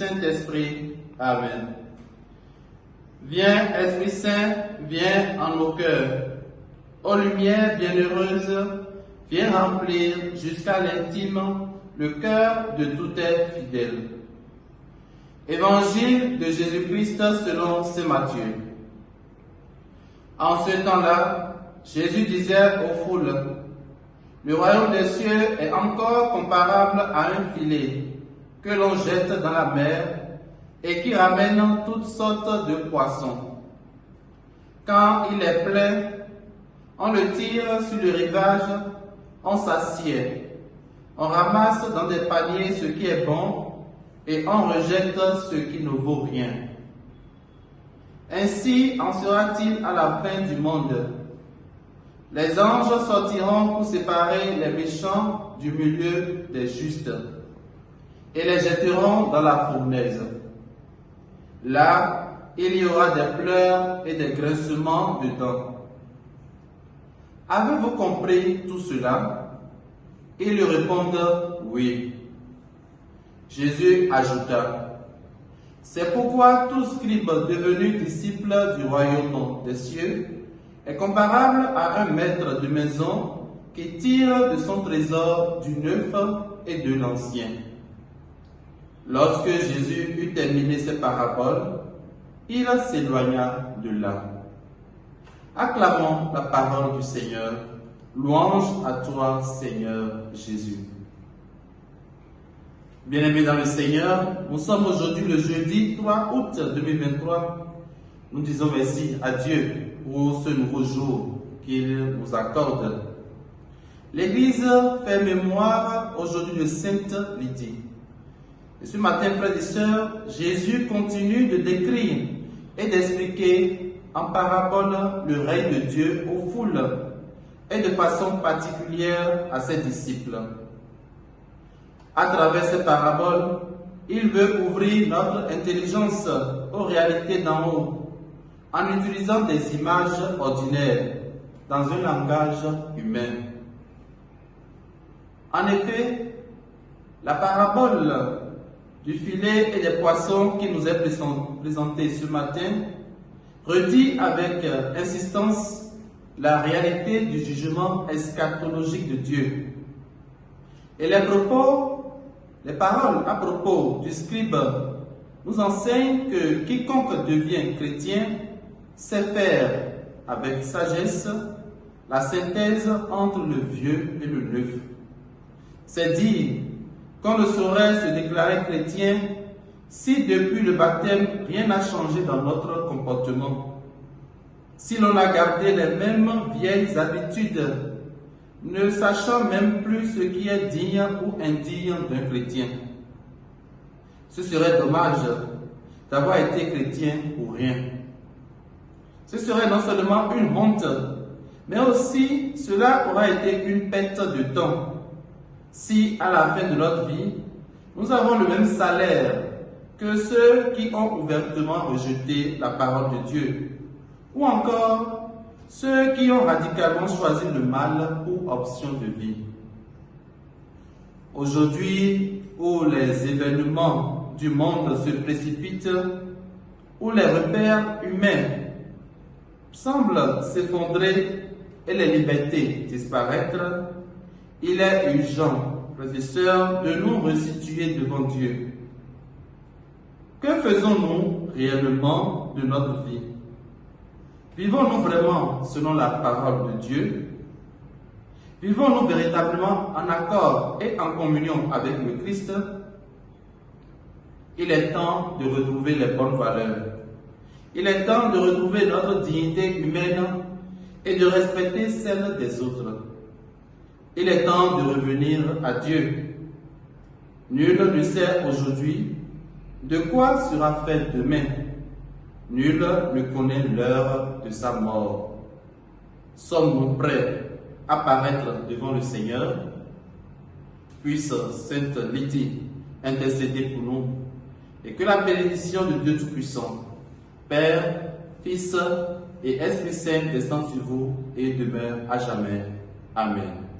Saint-Esprit. Amen. Viens, Esprit Saint, viens en nos cœurs. Ô lumière bienheureuse, viens remplir jusqu'à l'intime le cœur de tout être fidèle. Évangile de Jésus-Christ selon saint Matthieu. En ce temps-là, Jésus disait aux foules, « Le royaume des cieux est encore comparable à un filet que l'on jette dans la mer et qui ramène toutes sortes de poissons. Quand il est plein, on le tire sur le rivage, on s'assied, on ramasse dans des paniers ce qui est bon et on rejette ce qui ne vaut rien. Ainsi en sera-t-il à la fin du monde. Les anges sortiront pour séparer les méchants du milieu des justes et les jetteront dans la fournaise. Là, il y aura des pleurs et des grincements de dents. Avez-vous compris tout cela? » Ils lui répondent « Oui. » Jésus ajouta, « C'est pourquoi tout scribe devenu disciple du royaume des cieux est comparable à un maître de maison qui tire de son trésor du neuf et de l'ancien. » Lorsque Jésus eut terminé ses paraboles, il s'éloigna de là. Acclamons la parole du Seigneur. Louange à toi, Seigneur Jésus. Bien-aimés dans le Seigneur, nous sommes aujourd'hui le jeudi 3 août 2023. Nous disons merci à Dieu pour ce nouveau jour qu'il nous accorde. L'Église fait mémoire aujourd'hui de Sainte Lydie. Et ce matin, frères et sœurs, Jésus continue de décrire et d'expliquer en parabole le règne de Dieu aux foules et de façon particulière à ses disciples. À travers ces paraboles, il veut ouvrir notre intelligence aux réalités d'en haut en utilisant des images ordinaires dans un langage humain. En effet, la parabole du filet et des poissons qui nous est présentée ce matin redit avec insistance la réalité du jugement eschatologique de Dieu. Et les paroles à propos du scribe nous enseignent que quiconque devient chrétien sait faire avec sagesse la synthèse entre le vieux et le neuf. C'est dire qu'on ne saurait se déclarer chrétien si depuis le baptême rien n'a changé dans notre comportement. Si l'on a gardé les mêmes vieilles habitudes, ne sachant même plus ce qui est digne ou indigne d'un chrétien. Ce serait dommage d'avoir été chrétien pour rien. Ce serait non seulement une honte, mais aussi cela aura été une perte de temps. Si à la fin de notre vie, nous avons le même salaire que ceux qui ont ouvertement rejeté la parole de Dieu, ou encore ceux qui ont radicalement choisi le mal pour option de vie. Aujourd'hui, où les événements du monde se précipitent, où les repères humains semblent s'effondrer et les libertés disparaître, il est urgent, frères et sœurs, de nous resituer devant Dieu. Que faisons-nous réellement de notre vie? Vivons-nous vraiment selon la parole de Dieu? Vivons-nous véritablement en accord et en communion avec le Christ? Il est temps de retrouver les bonnes valeurs. Il est temps de retrouver notre dignité humaine et de respecter celle des autres. Il est temps de revenir à Dieu. Nul ne sait aujourd'hui de quoi sera fait demain. Nul ne connaît l'heure de sa mort. Sommes-nous prêts à paraître devant le Seigneur? Puisse Sainte Lydie intercéder pour nous et que la bénédiction de Dieu Tout-Puissant, Père, Fils et Esprit Saint descende sur vous et demeure à jamais. Amen.